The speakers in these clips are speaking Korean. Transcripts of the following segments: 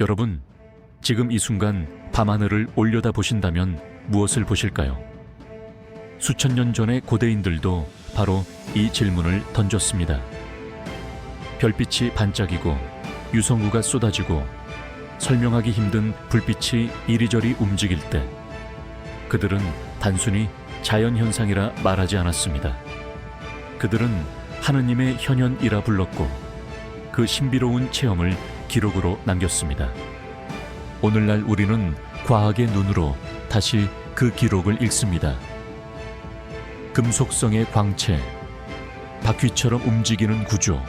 여러분, 지금 이 순간 밤하늘을 올려다 보신다면 무엇을 보실까요? 수천 년 전의 고대인들도 바로 이 질문을 던졌습니다. 별빛이 반짝이고 유성우가 쏟아지고 설명하기 힘든 불빛이 이리저리 움직일 때 그들은 단순히 자연현상이라 말하지 않았습니다. 그들은 하느님의 현현이라 불렀고 그 신비로운 체험을 기록으로 남겼습니다. 오늘날 우리는 과학의 눈으로 다시 그 기록을 읽습니다. 금속성의 광채, 바퀴처럼 움직이는 구조,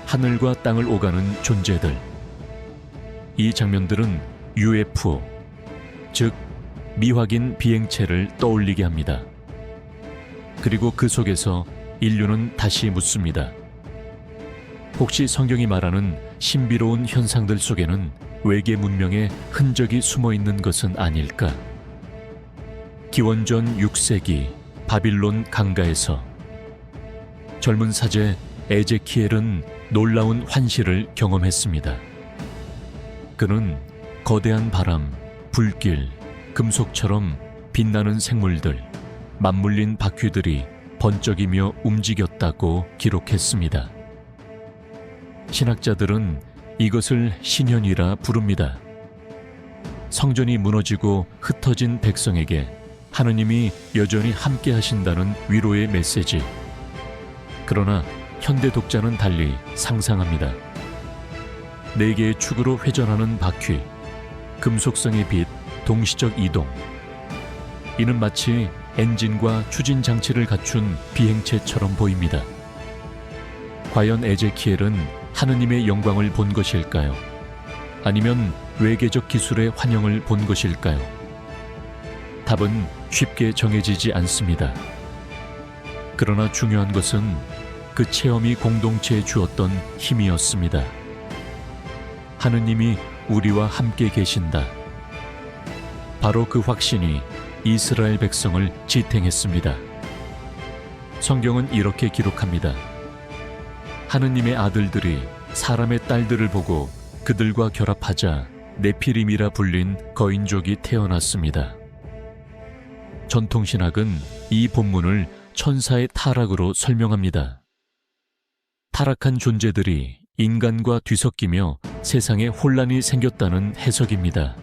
하늘과 땅을 오가는 존재들. 이 장면들은 UFO, 즉 미확인 비행체를 떠올리게 합니다. 그리고 그 속에서 인류는 다시 묻습니다. 혹시 성경이 말하는 신비로운 현상들 속에는 외계 문명의 흔적이 숨어 있는 것은 아닐까? 기원전 6세기 바빌론 강가에서 젊은 사제 에제키엘은 놀라운 환시를 경험했습니다. 그는 거대한 바람, 불길, 금속처럼 빛나는 생물들, 맞물린 바퀴들이 번쩍이며 움직였다고 기록했습니다. 신학자들은 이것을 신현이라 부릅니다. 성전이 무너지고 흩어진 백성에게 하느님이 여전히 함께 하신다는 위로의 메시지. 그러나 현대 독자는 달리 상상합니다. 네 개의 축으로 회전하는 바퀴, 금속성의 빛, 동시적 이동. 이는 마치 엔진과 추진 장치를 갖춘 비행체처럼 보입니다. 과연 에제키엘은 하느님의 영광을 본 것일까요? 아니면 외계적 기술의 환영을 본 것일까요? 답은 쉽게 정해지지 않습니다. 그러나 중요한 것은 그 체험이 공동체에 주었던 힘이었습니다. 하느님이 우리와 함께 계신다. 바로 그 확신이 이스라엘 백성을 지탱했습니다. 성경은 이렇게 기록합니다. 하느님의 아들들이 사람의 딸들을 보고 그들과 결합하자 네피림이라 불린 거인족이 태어났습니다. 전통신학은 이 본문을 천사의 타락으로 설명합니다. 타락한 존재들이 인간과 뒤섞이며 세상에 혼란이 생겼다는 해석입니다.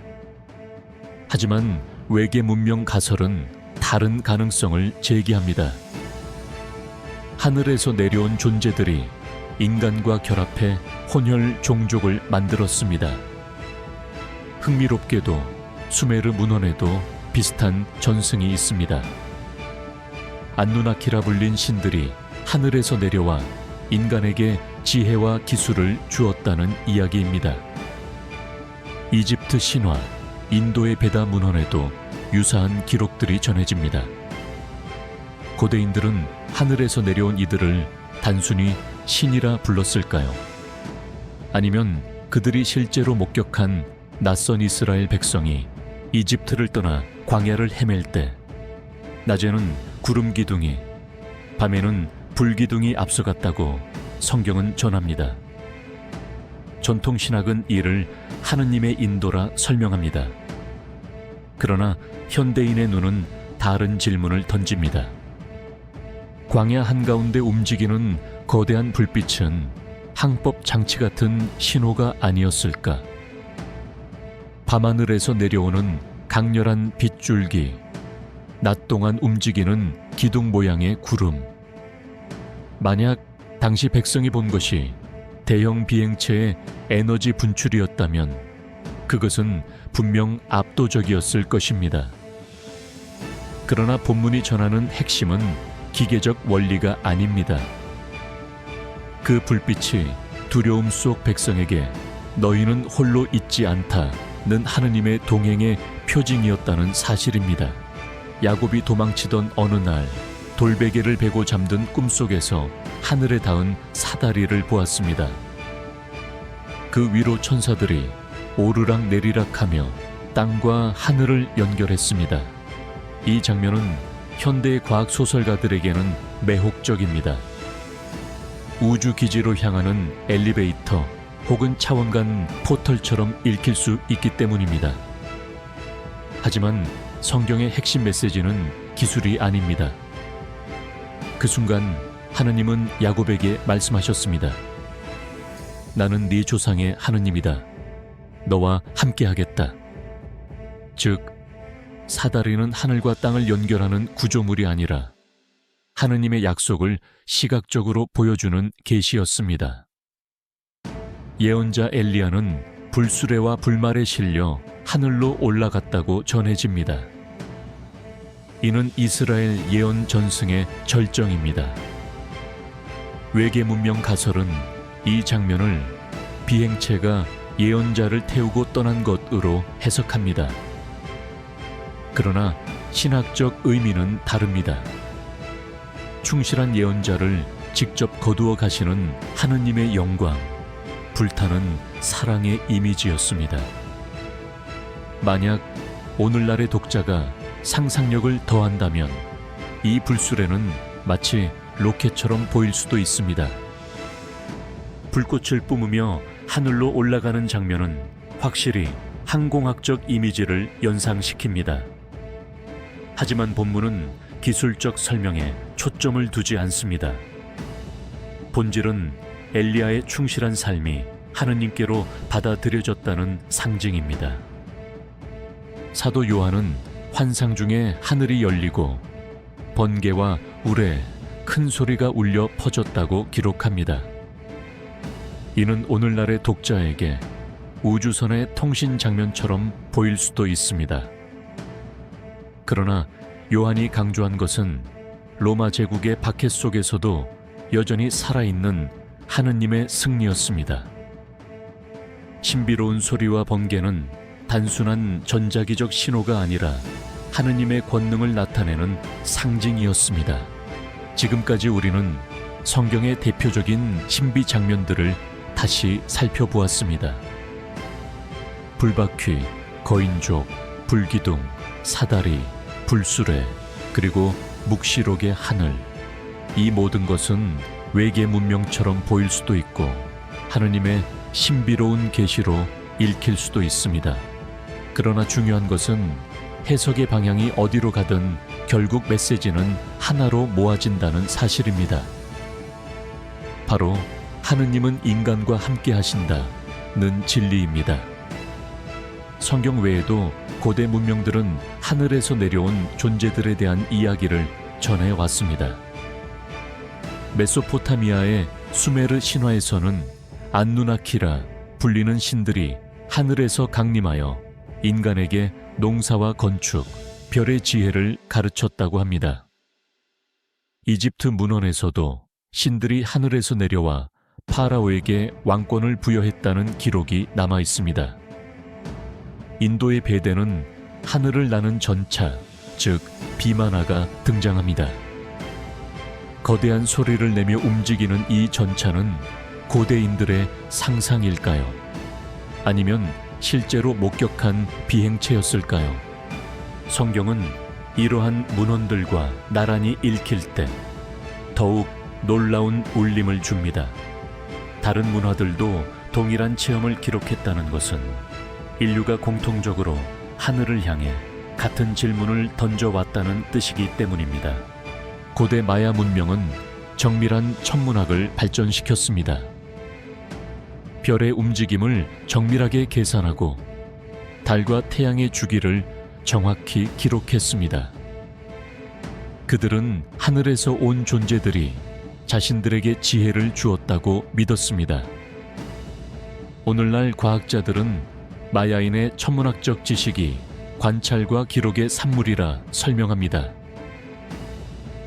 하지만 외계 문명 가설은 다른 가능성을 제기합니다. 하늘에서 내려온 존재들이 인간과 결합해 혼혈 종족을 만들었습니다. 흥미롭게도 수메르 문헌에도 비슷한 전승이 있습니다. 안누나키라 불린 신들이 하늘에서 내려와 인간에게 지혜와 기술을 주었다는 이야기입니다. 이집트 신화, 인도의 베다 문헌에도 유사한 기록들이 전해집니다. 고대인들은 하늘에서 내려온 이들을 단순히 신이라 불렀을까요? 아니면 그들이 실제로 목격한 낯선 이스라엘 백성이 이집트를 떠나 광야를 헤맬 때 낮에는 구름 기둥이, 밤에는 불 기둥이 앞서갔다고 성경은 전합니다. 전통신학은 이를 하느님의 인도라 설명합니다. 그러나 현대인의 눈은 다른 질문을 던집니다. 광야 한가운데 움직이는 거대한 불빛은 항법 장치 같은 신호가 아니었을까? 밤하늘에서 내려오는 강렬한 빗줄기, 낮 동안 움직이는 기둥 모양의 구름. 만약 당시 백성이 본 것이 대형 비행체의 에너지 분출이었다면 그것은 분명 압도적이었을 것입니다. 그러나 본문이 전하는 핵심은 기계적 원리가 아닙니다. 그 불빛이 두려움 속 백성에게 너희는 홀로 있지 않다는 하느님의 동행의 표징이었다는 사실입니다. 야곱이 도망치던 어느 날 돌베개를 베고 잠든 꿈속에서 하늘에 닿은 사다리를 보았습니다. 그 위로 천사들이 오르락 내리락하며 땅과 하늘을 연결했습니다. 이 장면은 현대 과학 소설가들에게는 매혹적입니다. 우주 기지로 향하는 엘리베이터, 혹은 차원간 포털처럼 읽힐 수 있기 때문입니다. 하지만 성경의 핵심 메시지는 기술이 아닙니다. 그 순간 하느님은 야곱에게 말씀하셨습니다. 나는 네 조상의 하느님이다. 너와 함께하겠다. 즉, 사다리는 하늘과 땅을 연결하는 구조물이 아니라 하느님의 약속을 시각적으로 보여주는 계시였습니다. 예언자 엘리야는 불수레와 불말에 실려 하늘로 올라갔다고 전해집니다. 이는 이스라엘 예언 전승의 절정입니다. 외계 문명 가설은 이 장면을 비행체가 예언자를 태우고 떠난 것으로 해석합니다. 그러나 신학적 의미는 다릅니다. 충실한 예언자를 직접 거두어 가시는 하느님의 영광, 불타는 사랑의 이미지였습니다. 만약 오늘날의 독자가 상상력을 더한다면 이 불수레는 마치 로켓처럼 보일 수도 있습니다. 불꽃을 뿜으며 하늘로 올라가는 장면은 확실히 항공학적 이미지를 연상시킵니다. 하지만 본문은 기술적 설명에 초점을 두지 않습니다. 본질은 엘리야의 충실한 삶이 하느님께로 받아들여졌다는 상징입니다. 사도 요한은 환상 중에 하늘이 열리고 번개와 우레, 큰 소리가 울려 퍼졌다고 기록합니다. 이는 오늘날의 독자에게 우주선의 통신 장면처럼 보일 수도 있습니다. 그러나 요한이 강조한 것은 로마 제국의 박해 속에서도 여전히 살아있는 하느님의 승리였습니다. 신비로운 소리와 번개는 단순한 전자기적 신호가 아니라 하느님의 권능을 나타내는 상징이었습니다. 지금까지 우리는 성경의 대표적인 신비 장면들을 다시 살펴보았습니다. 불바퀴, 거인족, 불기둥, 사다리, 불수레, 그리고 묵시록의 하늘. 이 모든 것은 외계 문명처럼 보일 수도 있고 하느님의 신비로운 계시로 읽힐 수도 있습니다. 그러나 중요한 것은 해석의 방향이 어디로 가든 결국 메시지는 하나로 모아진다는 사실입니다. 바로 하느님은 인간과 함께 하신다는 진리입니다. 성경 외에도 고대 문명들은 하늘에서 내려온 존재들에 대한 이야기를 전해왔습니다. 메소포타미아의 수메르 신화에서는 안누나키라 불리는 신들이 하늘에서 강림하여 인간에게 농사와 건축, 별의 지혜를 가르쳤다고 합니다. 이집트 문헌에서도 신들이 하늘에서 내려와 파라오에게 왕권을 부여했다는 기록이 남아 있습니다. 인도의 베데는 하늘을 나는 전차, 즉 비마나가 등장합니다. 거대한 소리를 내며 움직이는 이 전차는 고대인들의 상상일까요? 아니면 실제로 목격한 비행체였을까요? 성경은 이러한 문헌들과 나란히 읽힐 때 더욱 놀라운 울림을 줍니다. 다른 문화들도 동일한 체험을 기록했다는 것은 인류가 공통적으로 하늘을 향해 같은 질문을 던져왔다는 뜻이기 때문입니다. 고대 마야 문명은 정밀한 천문학을 발전시켰습니다. 별의 움직임을 정밀하게 계산하고 달과 태양의 주기를 정확히 기록했습니다. 그들은 하늘에서 온 존재들이 자신들에게 지혜를 주었다고 믿었습니다. 오늘날 과학자들은 마야인의 천문학적 지식이 관찰과 기록의 산물이라 설명합니다.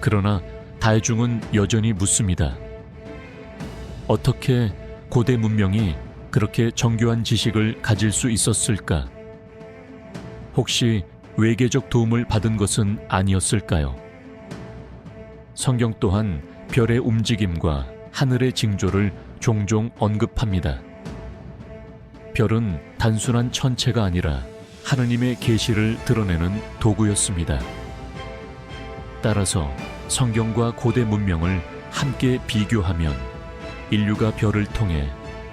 그러나 다중은 여전히 묻습니다. 어떻게 고대 문명이 그렇게 정교한 지식을 가질 수 있었을까? 혹시 외계적 도움을 받은 것은 아니었을까요? 성경 또한 별의 움직임과 하늘의 징조를 종종 언급합니다. 별은 단순한 천체가 아니라 하느님의 계시를 드러내는 도구였습니다. 따라서 성경과 고대 문명을 함께 비교하면 인류가 별을 통해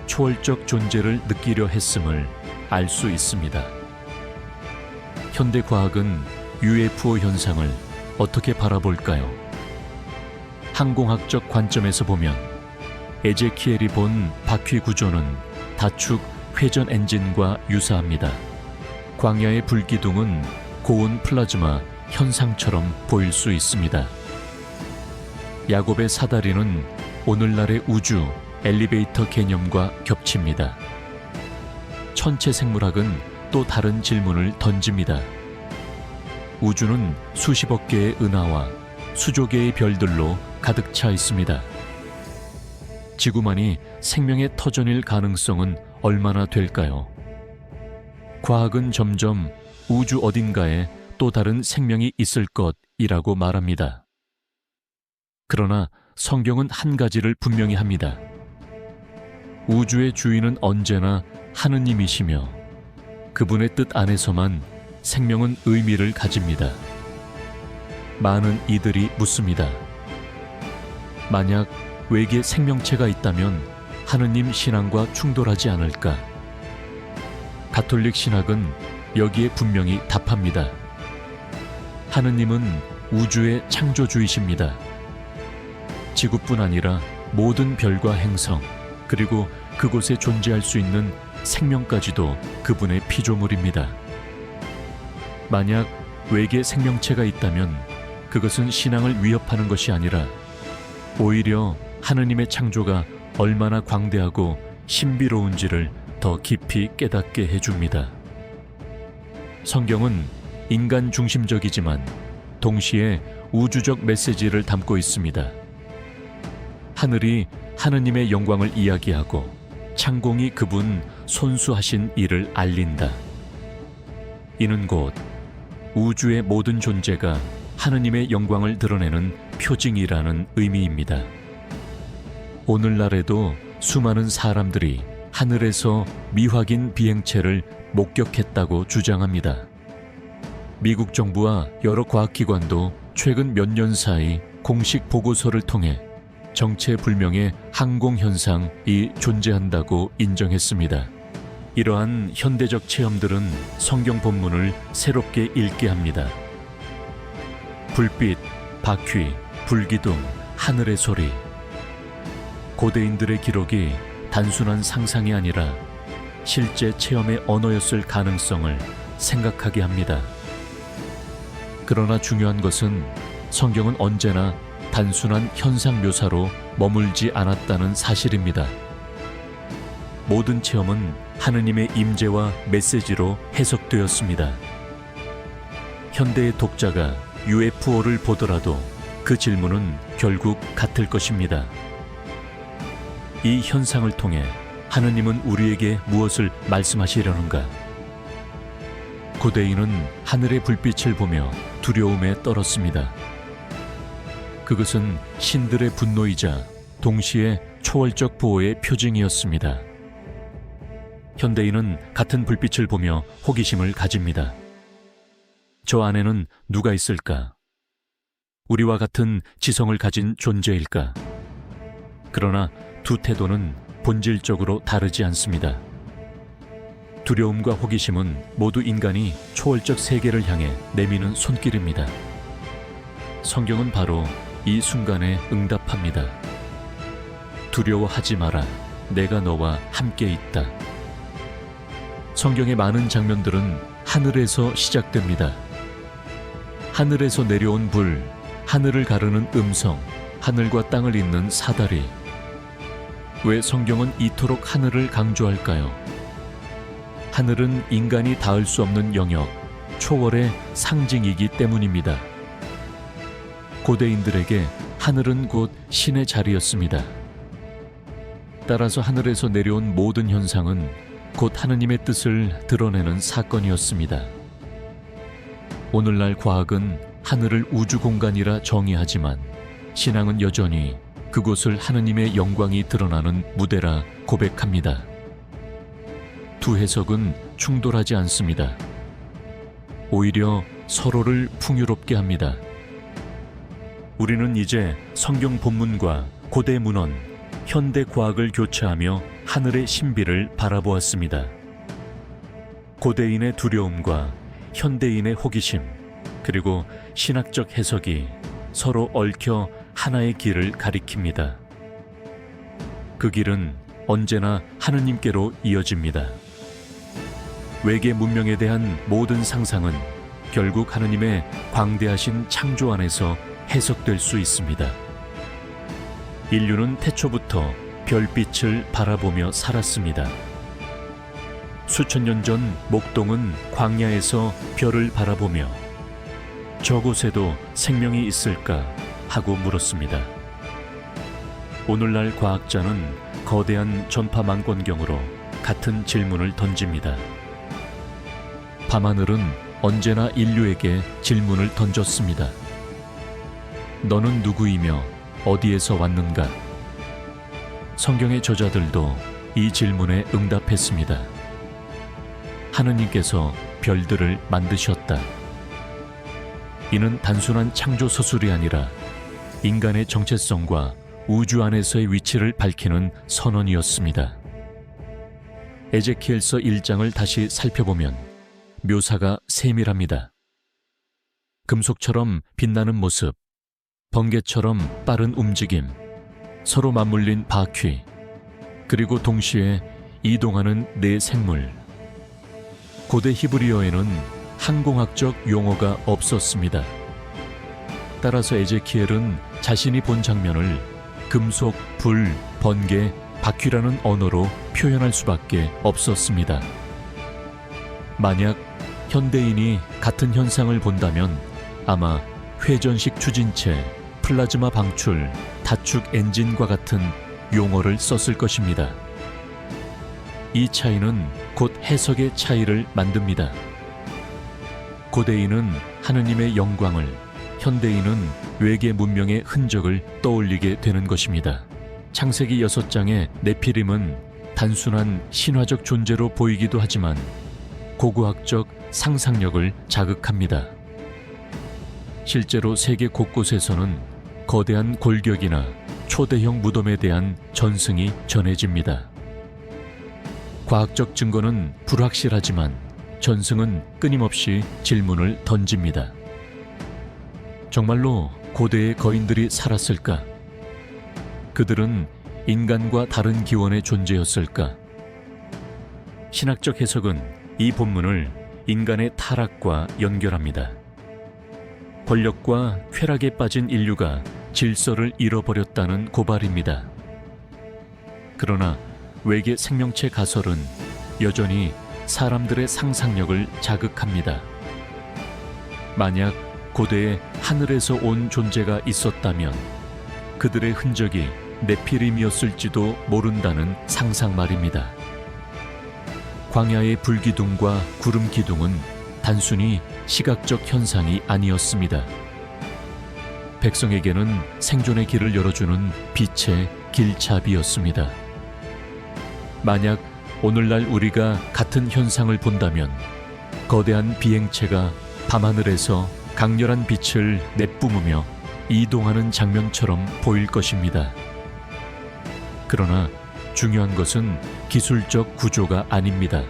초월적 존재를 느끼려 했음을 알 수 있습니다. 현대 과학은 UFO 현상을 어떻게 바라볼까요? 항공학적 관점에서 보면 에제키엘이 본 바퀴 구조는 다축 회전 엔진과 유사합니다. 광야의 불기둥은 고온 플라즈마 현상처럼 보일 수 있습니다. 야곱의 사다리는 오늘날의 우주 엘리베이터 개념과 겹칩니다. 천체 생물학은 또 다른 질문을 던집니다. 우주는 수십억 개의 은하와 수조 개의 별들로 가득 차 있습니다. 지구만이 생명의 터전일 가능성은 얼마나 될까요? 과학은 점점 우주 어딘가에 또 다른 생명이 있을 것이라고 말합니다. 그러나 성경은 한 가지를 분명히 합니다. 우주의 주인은 언제나 하느님이시며 그분의 뜻 안에서만 생명은 의미를 가집니다. 많은 이들이 묻습니다. 만약 외계 생명체가 있다면 하느님 신앙과 충돌하지 않을까? 가톨릭 신학은 여기에 분명히 답합니다. 하느님은 우주의 창조주이십니다. 지구뿐 아니라 모든 별과 행성, 그리고 그곳에 존재할 수 있는 생명까지도 그분의 피조물입니다. 만약 외계 생명체가 있다면 그것은 신앙을 위협하는 것이 아니라 오히려 하느님의 창조가 얼마나 광대하고 신비로운지를 더 깊이 깨닫게 해줍니다. 성경은 인간 중심적이지만 동시에 우주적 메시지를 담고 있습니다. 하늘이 하느님의 영광을 이야기하고 창공이 그분 손수하신 일을 알린다. 이는 곧 우주의 모든 존재가 하느님의 영광을 드러내는 표징이라는 의미입니다. 오늘날에도 수많은 사람들이 하늘에서 미확인 비행체를 목격했다고 주장합니다. 미국 정부와 여러 과학기관도 최근 몇 년 사이 공식 보고서를 통해 정체불명의 항공현상이 존재한다고 인정했습니다. 이러한 현대적 체험들은 성경 본문을 새롭게 읽게 합니다. 불빛, 바퀴, 불기둥, 하늘의 소리. 고대인들의 기록이 단순한 상상이 아니라 실제 체험의 언어였을 가능성을 생각하게 합니다. 그러나 중요한 것은 성경은 언제나 단순한 현상 묘사로 머물지 않았다는 사실입니다. 모든 체험은 하느님의 임재와 메시지로 해석되었습니다. 현대의 독자가 UFO를 보더라도 그 질문은 결국 같을 것입니다. 이 현상을 통해 하느님은 우리에게 무엇을 말씀하시려는가? 고대인은 하늘의 불빛을 보며 두려움에 떨었습니다. 그것은 신들의 분노이자 동시에 초월적 보호의 표징이었습니다. 현대인은 같은 불빛을 보며 호기심을 가집니다. 저 안에는 누가 있을까? 우리와 같은 지성을 가진 존재일까? 그러나 두 태도는 본질적으로 다르지 않습니다. 두려움과 호기심은 모두 인간이 초월적 세계를 향해 내미는 손길입니다. 성경은 바로 이 순간에 응답합니다. 두려워하지 마라. 내가 너와 함께 있다. 성경의 많은 장면들은 하늘에서 시작됩니다. 하늘에서 내려온 불, 하늘을 가르는 음성, 하늘과 땅을 잇는 사다리. 왜 성경은 이토록 하늘을 강조할까요? 하늘은 인간이 닿을 수 없는 영역, 초월의 상징이기 때문입니다. 고대인들에게 하늘은 곧 신의 자리였습니다. 따라서 하늘에서 내려온 모든 현상은 곧 하느님의 뜻을 드러내는 사건이었습니다. 오늘날 과학은 하늘을 우주 공간이라 정의하지만 신앙은 여전히 그곳을 하느님의 영광이 드러나는 무대라 고백합니다. 두 해석은 충돌하지 않습니다. 오히려 서로를 풍요롭게 합니다. 우리는 이제 성경 본문과 고대 문헌, 현대 과학을 교차하며 하늘의 신비를 바라보았습니다. 고대인의 두려움과 현대인의 호기심, 그리고 신학적 해석이 서로 얽혀 하나의 길을 가리킵니다. 그 길은 언제나 하느님께로 이어집니다. 외계 문명에 대한 모든 상상은 결국 하느님의 광대하신 창조 안에서 해석될 수 있습니다. 인류는 태초부터 별빛을 바라보며 살았습니다. 수천 년 전 목동은 광야에서 별을 바라보며 저곳에도 생명이 있을까 하고 물었습니다. 오늘날 과학자는 거대한 전파망원경으로 같은 질문을 던집니다. 밤하늘은 언제나 인류에게 질문을 던졌습니다. 너는 누구이며 어디에서 왔는가? 성경의 저자들도 이 질문에 응답했습니다. 하느님께서 별들을 만드셨다. 이는 단순한 창조 서술이 아니라 인간의 정체성과 우주 안에서의 위치를 밝히는 선언이었습니다. 에제키엘서 1장을 다시 살펴보면 묘사가 세밀합니다. 금속처럼 빛나는 모습, 번개처럼 빠른 움직임, 서로 맞물린 바퀴, 그리고 동시에 이동하는 네 생물. 고대 히브리어에는 항공학적 용어가 없었습니다. 따라서 에제키엘은 자신이 본 장면을 금속, 불, 번개, 바퀴라는 언어로 표현할 수밖에 없었습니다. 만약 현대인이 같은 현상을 본다면 아마 회전식 추진체, 플라즈마 방출, 다축 엔진과 같은 용어를 썼을 것입니다. 이 차이는 곧 해석의 차이를 만듭니다. 고대인은 하느님의 영광을, 현대인은 외계 문명의 흔적을 떠올리게 되는 것입니다. 창세기 6장의 네피림은 단순한 신화적 존재로 보이기도 하지만 고고학적 상상력을 자극합니다. 실제로 세계 곳곳에서는 거대한 골격이나 초대형 무덤에 대한 전승이 전해집니다. 과학적 증거는 불확실하지만 전승은 끊임없이 질문을 던집니다. 정말로 고대의 거인들이 살았을까? 그들은 인간과 다른 기원의 존재였을까? 신학적 해석은 이 본문을 인간의 타락과 연결합니다. 권력과 쾌락에 빠진 인류가 질서를 잃어버렸다는 고발입니다. 그러나 외계 생명체 가설은 여전히 사람들의 상상력을 자극합니다. 만약 고대에 하늘에서 온 존재가 있었다면 그들의 흔적이 네피림이었을지도 모른다는 상상 말입니다. 광야의 불기둥과 구름 기둥은 단순히 시각적 현상이 아니었습니다. 백성에게는 생존의 길을 열어주는 빛의 길잡이였습니다. 만약 오늘날 우리가 같은 현상을 본다면 거대한 비행체가 밤하늘에서 강렬한 빛을 내뿜으며 이동하는 장면처럼 보일 것입니다. 그러나 중요한 것은 기술적 구조가 아닙니다.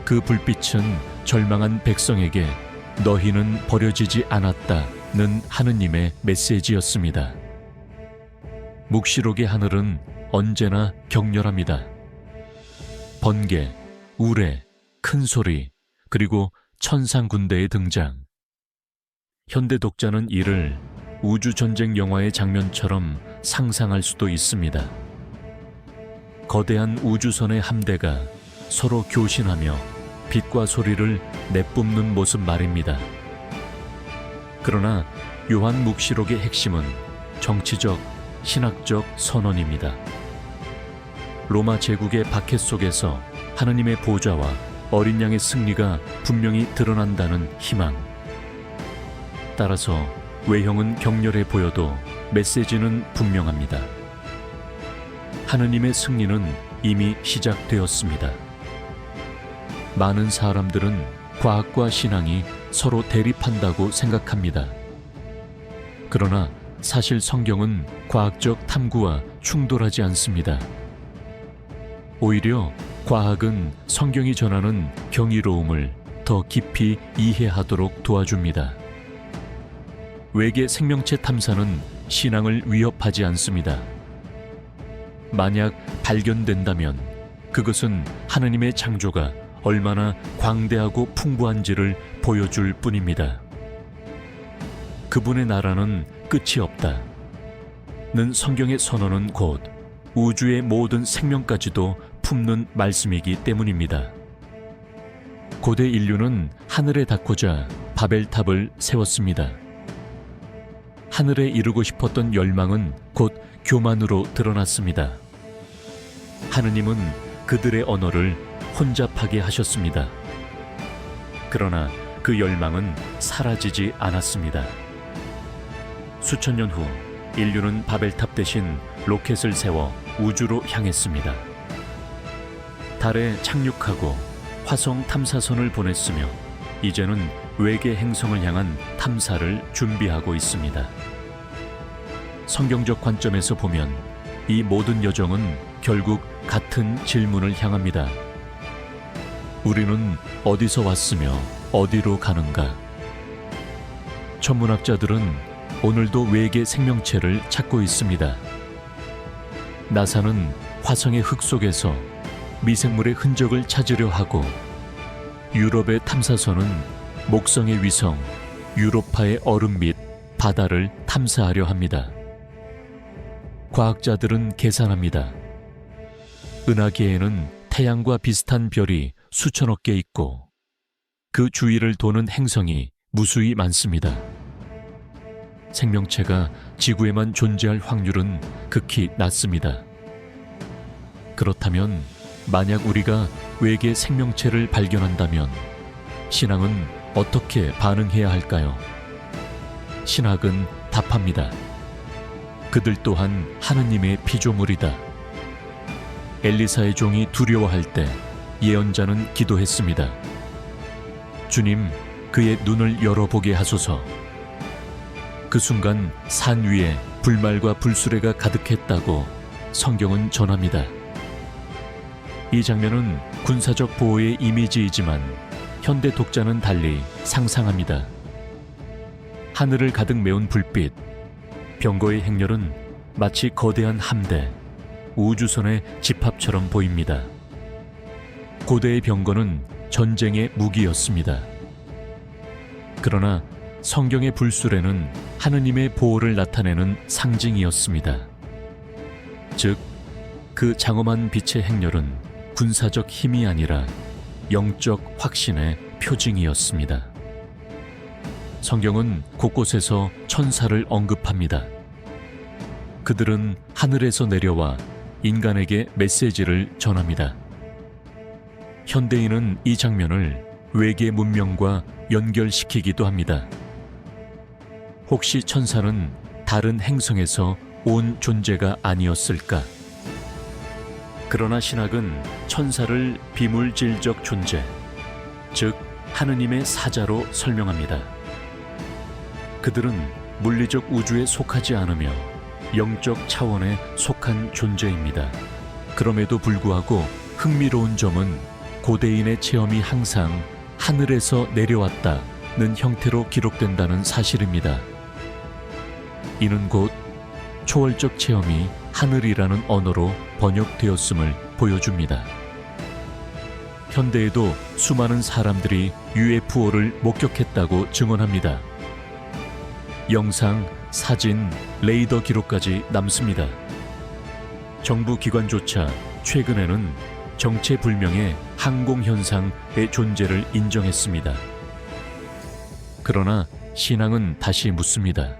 그 불빛은 절망한 백성에게 너희는 버려지지 않았다는 하느님의 메시지였습니다. 묵시록의 하늘은 언제나 격렬합니다. 번개, 우레, 큰 소리, 그리고 천상군대의 등장. 현대 독자는 이를 우주전쟁 영화의 장면처럼 상상할 수도 있습니다. 거대한 우주선의 함대가 서로 교신하며 빛과 소리를 내뿜는 모습 말입니다. 그러나 요한 묵시록의 핵심은 정치적, 신학적 선언입니다. 로마 제국의 박해 속에서 하느님의 보좌와 어린 양의 승리가 분명히 드러난다는 희망. 따라서 외형은 격렬해 보여도 메시지는 분명합니다. 하느님의 승리는 이미 시작되었습니다. 많은 사람들은 과학과 신앙이 서로 대립한다고 생각합니다. 그러나 사실 성경은 과학적 탐구와 충돌하지 않습니다. 오히려 과학은 성경이 전하는 경이로움을 더 깊이 이해하도록 도와줍니다. 외계 생명체 탐사는 신앙을 위협하지 않습니다. 만약 발견된다면 그것은 하느님의 창조가 얼마나 광대하고 풍부한지를 보여줄 뿐입니다. 그분의 나라는 끝이 없다. 는 성경의 선언은 곧 우주의 모든 생명까지도 품는 말씀이기 때문입니다. 고대 인류는 하늘에 닿고자 바벨탑을 세웠습니다. 하늘에 이르고 싶었던 열망은 곧 교만으로 드러났습니다. 하느님은 그들의 언어를 혼잡하게 하셨습니다. 그러나 그 열망은 사라지지 않았습니다. 수천 년 후 인류는 바벨탑 대신 로켓을 세워 우주로 향했습니다. 달에 착륙하고 화성 탐사선을 보냈으며 이제는 외계 행성을 향한 탐사를 준비하고 있습니다. 성경적 관점에서 보면 이 모든 여정은 결국 같은 질문을 향합니다. 우리는 어디서 왔으며 어디로 가는가? 천문학자들은 오늘도 외계 생명체를 찾고 있습니다. 나사는 화성의 흙 속에서 미생물의 흔적을 찾으려 하고, 유럽의 탐사선은 목성의 위성 유로파의 얼음 및 바다를 탐사하려 합니다. 과학자들은 계산합니다. 은하계에는 태양과 비슷한 별이 수천억 개 있고 그 주위를 도는 행성이 무수히 많습니다. 생명체가 지구에만 존재할 확률은 극히 낮습니다. 그렇다면 만약 우리가 외계 생명체를 발견한다면 신앙은 어떻게 반응해야 할까요? 신학은 답합니다. 그들 또한 하느님의 피조물이다. 엘리사의 종이 두려워할 때 예언자는 기도했습니다. 주님, 그의 눈을 열어보게 하소서. 그 순간 산 위에 불말과 불수레가 가득했다고 성경은 전합니다. 이 장면은 군사적 보호의 이미지이지만 현대 독자는 달리 상상합니다. 하늘을 가득 메운 불빛, 병거의 행렬은 마치 거대한 함대, 우주선의 집합처럼 보입니다. 고대의 병거는 전쟁의 무기였습니다. 그러나 성경의 불수레는 하느님의 보호를 나타내는 상징이었습니다. 즉, 그 장엄한 빛의 행렬은 군사적 힘이 아니라 영적 확신의 표징이었습니다. 성경은 곳곳에서 천사를 언급합니다. 그들은 하늘에서 내려와 인간에게 메시지를 전합니다. 현대인은 이 장면을 외계 문명과 연결시키기도 합니다. 혹시 천사는 다른 행성에서 온 존재가 아니었을까? 그러나 신학은 천사를 비물질적 존재, 즉 하느님의 사자로 설명합니다. 그들은 물리적 우주에 속하지 않으며 영적 차원에 속한 존재입니다. 그럼에도 불구하고 흥미로운 점은 고대인의 체험이 항상 하늘에서 내려왔다는 형태로 기록된다는 사실입니다. 이는 곧 초월적 체험이 하늘이라는 언어로 번역되었음을 보여줍니다. 현대에도 수많은 사람들이 UFO를 목격했다고 증언합니다. 영상, 사진, 레이더 기록까지 남습니다. 정부 기관조차 최근에는 정체불명의 항공현상의 존재를 인정했습니다. 그러나 신앙은 다시 묻습니다.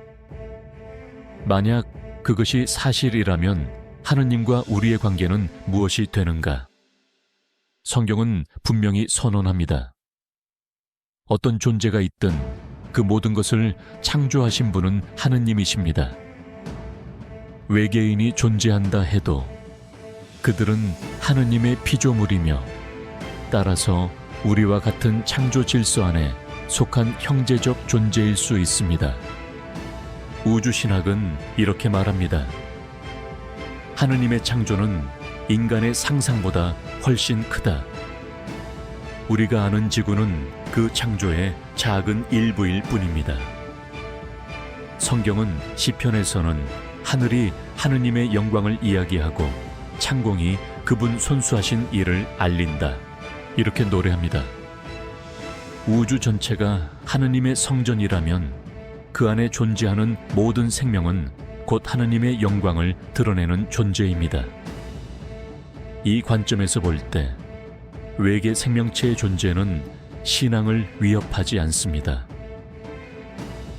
만약 그것이 사실이라면 하느님과 우리의 관계는 무엇이 되는가? 성경은 분명히 선언합니다. 어떤 존재가 있든 그 모든 것을 창조하신 분은 하느님이십니다. 외계인이 존재한다 해도 그들은 하느님의 피조물이며 따라서 우리와 같은 창조 질서 안에 속한 형제적 존재일 수 있습니다. 우주신학은 이렇게 말합니다. 하느님의 창조는 인간의 상상보다 훨씬 크다. 우리가 아는 지구는 그 창조의 작은 일부일 뿐입니다. 성경은 시편에서는 하늘이 하느님의 영광을 이야기하고 창공이 그분 손수하신 일을 알린다. 이렇게 노래합니다. 우주 전체가 하느님의 성전이라면 그 안에 존재하는 모든 생명은 곧 하느님의 영광을 드러내는 존재입니다. 이 관점에서 볼 때 외계 생명체의 존재는 신앙을 위협하지 않습니다.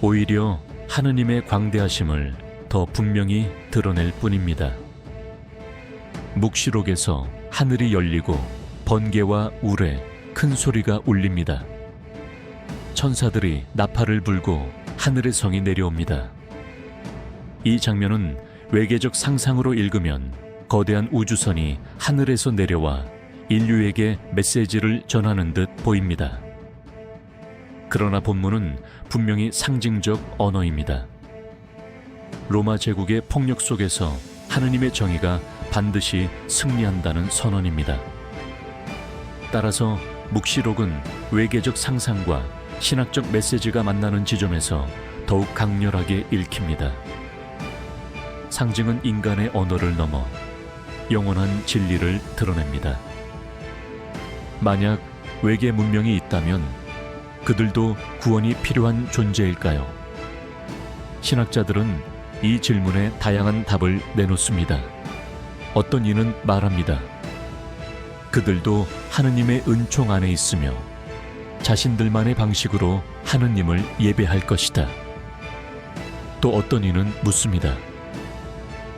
오히려 하느님의 광대하심을 더 분명히 드러낼 뿐입니다. 묵시록에서 하늘이 열리고 번개와 우레, 큰 소리가 울립니다. 천사들이 나팔을 불고 하늘의 성이 내려옵니다. 이 장면은 외계적 상상으로 읽으면 거대한 우주선이 하늘에서 내려와 인류에게 메시지를 전하는 듯 보입니다. 그러나 본문은 분명히 상징적 언어입니다. 로마 제국의 폭력 속에서 하느님의 정의가 반드시 승리한다는 선언입니다. 따라서 묵시록은 외계적 상상과 신학적 메시지가 만나는 지점에서 더욱 강렬하게 읽힙니다. 상징은 인간의 언어를 넘어 영원한 진리를 드러냅니다. 만약 외계 문명이 있다면 그들도 구원이 필요한 존재일까요? 신학자들은 이 질문에 다양한 답을 내놓습니다. 어떤 이는 말합니다. 그들도 하느님의 은총 안에 있으며 자신들만의 방식으로 하느님을 예배할 것이다. 또 어떤 이는 묻습니다.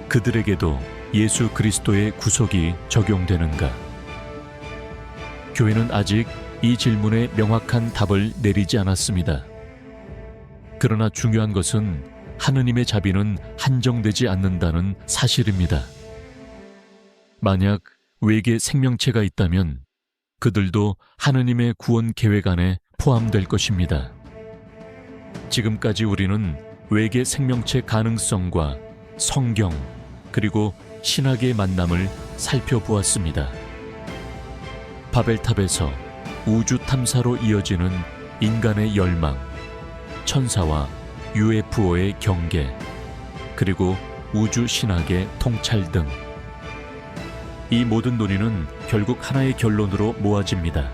그들에게도 예수 그리스도의 구속이 적용되는가? 교회는 아직 이 질문에 명확한 답을 내리지 않았습니다. 그러나 중요한 것은 하느님의 자비는 한정되지 않는다는 사실입니다. 만약 외계 생명체가 있다면 그들도 하느님의 구원 계획 안에 포함될 것입니다. 지금까지 우리는 외계 생명체 가능성과 성경 그리고 신학의 만남을 살펴보았습니다. 바벨탑에서 우주 탐사로 이어지는 인간의 열망, 천사와 UFO의 경계, 그리고 우주 신학의 통찰 등 이 모든 논의는 결국 하나의 결론으로 모아집니다.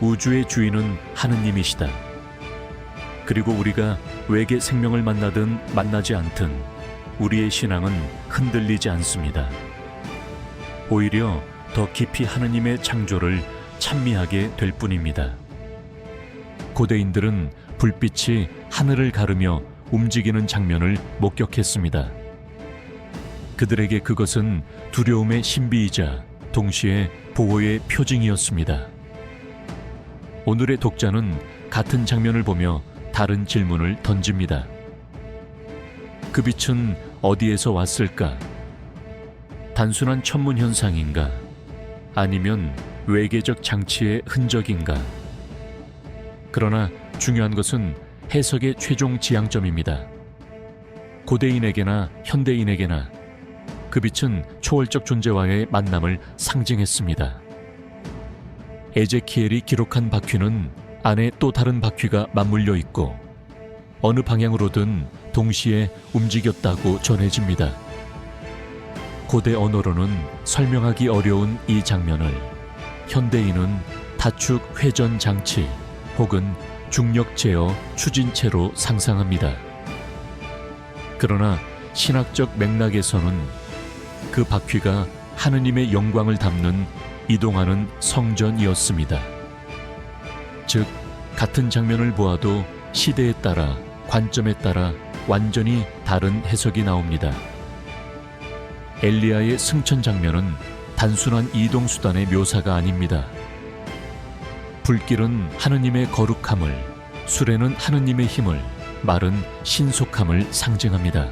우주의 주인은 하느님이시다. 그리고 우리가 외계 생명을 만나든 만나지 않든 우리의 신앙은 흔들리지 않습니다. 오히려 더 깊이 하느님의 창조를 찬미하게 될 뿐입니다. 고대인들은 불빛이 하늘을 가르며 움직이는 장면을 목격했습니다. 그들에게 그것은 두려움의 신비이자 동시에 보호의 표징이었습니다. 오늘의 독자는 같은 장면을 보며 다른 질문을 던집니다. 그 빛은 어디에서 왔을까? 단순한 천문 현상인가? 아니면 외계적 장치의 흔적인가? 그러나 중요한 것은 해석의 최종 지향점입니다. 고대인에게나 현대인에게나 그 빛은 초월적 존재와의 만남을 상징했습니다. 에제키엘이 기록한 바퀴는 안에 또 다른 바퀴가 맞물려 있고 어느 방향으로든 동시에 움직였다고 전해집니다. 고대 언어로는 설명하기 어려운 이 장면을 현대인은 다축 회전 장치 혹은 중력 제어 추진체로 상상합니다. 그러나 신학적 맥락에서는 그 바퀴가 하느님의 영광을 담는 이동하는 성전이었습니다. 즉, 같은 장면을 보아도 시대에 따라 관점에 따라 완전히 다른 해석이 나옵니다. 엘리야의 승천 장면은 단순한 이동 수단의 묘사가 아닙니다. 불길은 하느님의 거룩함을, 수레는 하느님의 힘을, 말은 신속함을 상징합니다.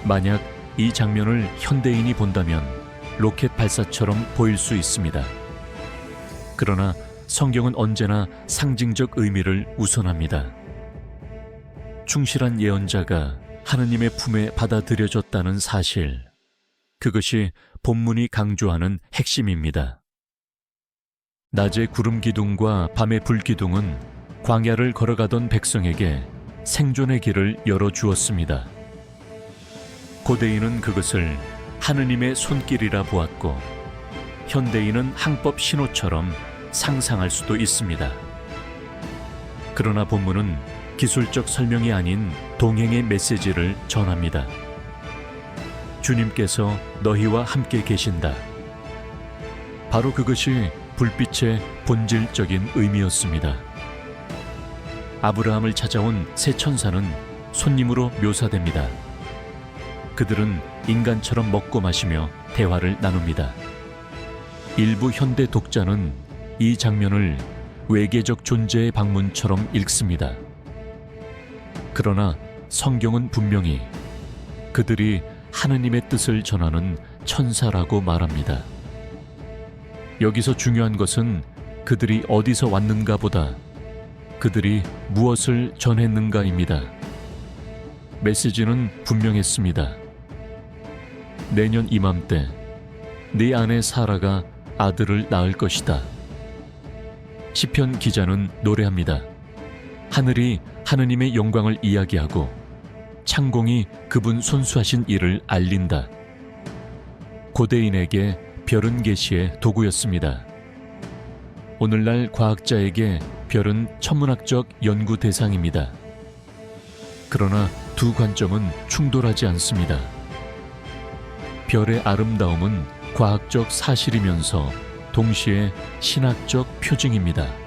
만약 이 장면을 현대인이 본다면 로켓 발사처럼 보일 수 있습니다. 그러나 성경은 언제나 상징적 의미를 우선합니다. 충실한 예언자가 하느님의 품에 받아들여졌다는 사실, 그것이 본문이 강조하는 핵심입니다. 낮의 구름 기둥과 밤의 불 기둥은 광야를 걸어가던 백성에게 생존의 길을 열어주었습니다. 고대인은 그것을 하느님의 손길이라 보았고, 현대인은 항법 신호처럼 상상할 수도 있습니다. 그러나 본문은 기술적 설명이 아닌 동행의 메시지를 전합니다. 주님께서 너희와 함께 계신다. 바로 그것이 불빛의 본질적인 의미였습니다. 아브라함을 찾아온 세 천사는 손님으로 묘사됩니다. 그들은 인간처럼 먹고 마시며 대화를 나눕니다. 일부 현대 독자는 이 장면을 외계적 존재의 방문처럼 읽습니다. 그러나 성경은 분명히 그들이 하느님의 뜻을 전하는 천사라고 말합니다. 여기서 중요한 것은 그들이 어디서 왔는가 보다 그들이 무엇을 전했는가입니다. 메시지는 분명했습니다. 내년 이맘때 네 아내 사라가 아들을 낳을 것이다. 시편 기자는 노래합니다. 하늘이 하느님의 영광을 이야기하고 창공이 그분 손수하신 일을 알린다. 고대인에게 별은 계시의 도구였습니다. 오늘날 과학자에게 별은 천문학적 연구 대상입니다. 그러나 두 관점은 충돌하지 않습니다. 별의 아름다움은 과학적 사실이면서 동시에 신학적 표징입니다.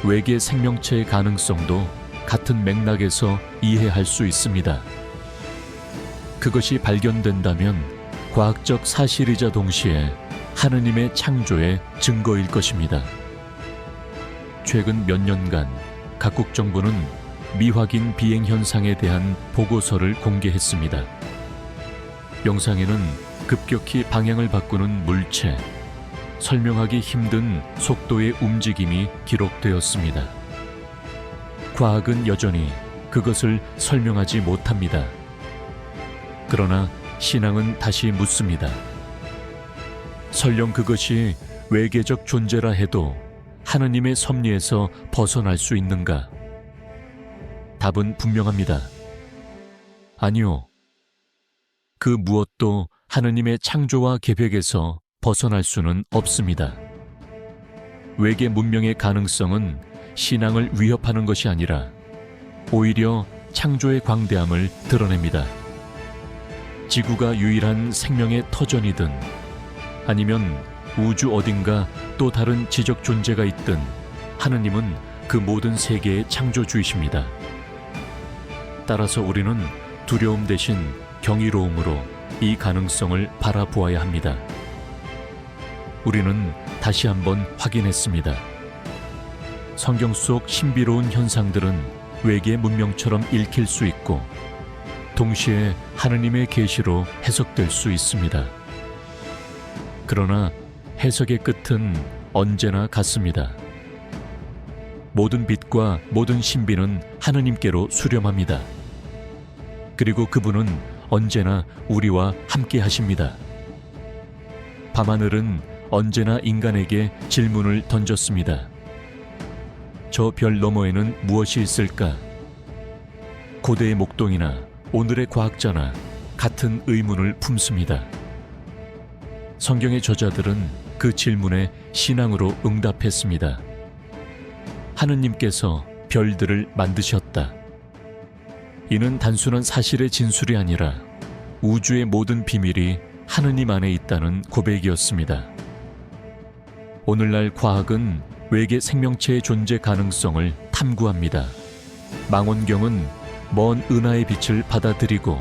외계 생명체의 가능성도 같은 맥락에서 이해할 수 있습니다. 그것이 발견된다면 과학적 사실이자 동시에 하느님의 창조의 증거일 것입니다. 최근 몇 년간 각국 정부는 미확인 비행 현상에 대한 보고서를 공개했습니다. 영상에는 급격히 방향을 바꾸는 물체, 설명하기 힘든 속도의 움직임이 기록되었습니다. 과학은 여전히 그것을 설명하지 못합니다. 그러나 신앙은 다시 묻습니다. 설령 그것이 외계적 존재라 해도 하느님의 섭리에서 벗어날 수 있는가? 답은 분명합니다. 아니요. 그 무엇도 하느님의 창조와 계획에서 벗어날 수는 없습니다. 외계 문명의 가능성은 신앙을 위협하는 것이 아니라 오히려 창조의 광대함을 드러냅니다. 지구가 유일한 생명의 터전이든 아니면 우주 어딘가 또 다른 지적 존재가 있든 하느님은 그 모든 세계의 창조주이십니다. 따라서 우리는 두려움 대신 경이로움으로 이 가능성을 바라보아야 합니다. 우리는 다시 한번 확인했습니다. 성경 속 신비로운 현상들은 외계 문명처럼 읽힐 수 있고 동시에 하느님의 계시로 해석될 수 있습니다. 그러나 해석의 끝은 언제나 같습니다. 모든 빛과 모든 신비는 하느님께로 수렴합니다. 그리고 그분은 언제나 우리와 함께 하십니다. 밤하늘은 언제나 인간에게 질문을 던졌습니다. 저 별 너머에는 무엇이 있을까? 고대의 목동이나 오늘의 과학자나 같은 의문을 품습니다. 성경의 저자들은 그 질문에 신앙으로 응답했습니다. 하느님께서 별들을 만드셨다. 이는 단순한 사실의 진술이 아니라 우주의 모든 비밀이 하느님 안에 있다는 고백이었습니다. 오늘날 과학은 외계 생명체의 존재 가능성을 탐구합니다. 망원경은 먼 은하의 빛을 받아들이고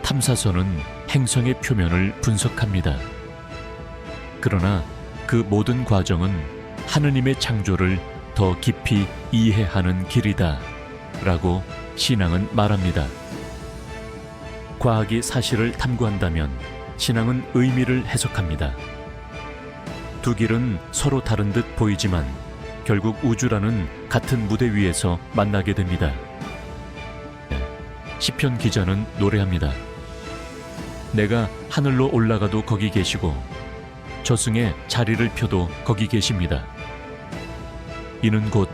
탐사선은 행성의 표면을 분석합니다. 그러나 그 모든 과정은 하느님의 창조를 더 깊이 이해하는 길이다 라고 신앙은 말합니다. 과학이 사실을 탐구한다면 신앙은 의미를 해석합니다. 두 길은 서로 다른 듯 보이지만 결국 우주라는 같은 무대 위에서 만나게 됩니다. 시편 기자는 노래합니다. 내가 하늘로 올라가도 거기 계시고 저승에 자리를 펴도 거기 계십니다. 이는 곧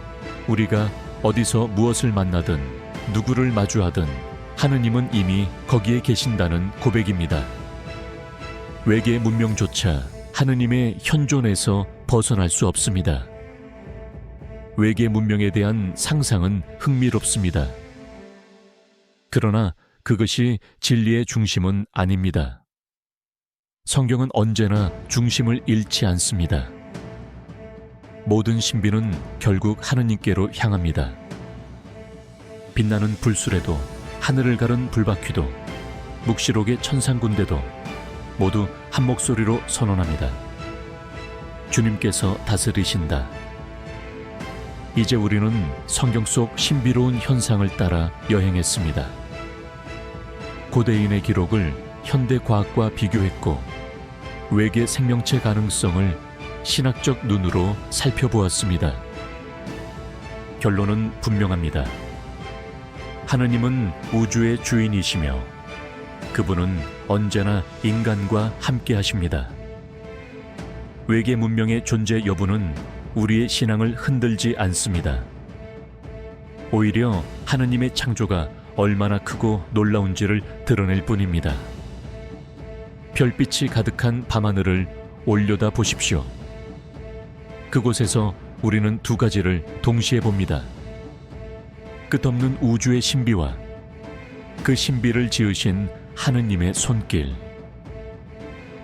우리가 어디서 무엇을 만나든 누구를 마주하든 하느님은 이미 거기에 계신다는 고백입니다. 외계 문명조차 하느님의 현존에서 벗어날 수 없습니다. 외계 문명에 대한 상상은 흥미롭습니다. 그러나 그것이 진리의 중심은 아닙니다. 성경은 언제나 중심을 잃지 않습니다. 모든 신비는 결국 하느님께로 향합니다. 빛나는 불술에도 하늘을 가른 불바퀴도 묵시록의 천상군대도 모두 한 목소리로 선언합니다. 주님께서 다스리신다. 이제 우리는 성경 속 신비로운 현상을 따라 여행했습니다. 고대인의 기록을 현대 과학과 비교했고 외계 생명체 가능성을 신학적 눈으로 살펴보았습니다. 결론은 분명합니다. 하느님은 우주의 주인이시며 그분은 언제나 인간과 함께 하십니다. 외계 문명의 존재 여부는 우리의 신앙을 흔들지 않습니다. 오히려 하느님의 창조가 얼마나 크고 놀라운지를 드러낼 뿐입니다. 별빛이 가득한 밤하늘을 올려다 보십시오. 그곳에서 우리는 두 가지를 동시에 봅니다. 끝없는 우주의 신비와 그 신비를 지으신 하느님의 손길.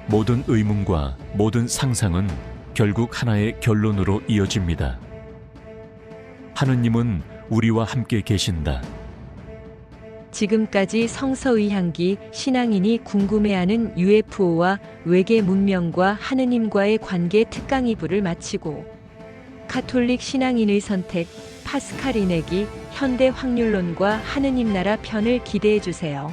모든 의문과 모든 상상은 결국 하나의 결론으로 이어집니다. 하느님은 우리와 함께 계신다. 지금까지 성서의향기 신앙인이 궁금해하는 UFO와 외계 문명과 하느님과의 관계 특강 2부를 마치고 가톨릭 신앙인의 선택 파스칼 이내기 현대 확률론과 하느님 나라 편을 기대해 주세요.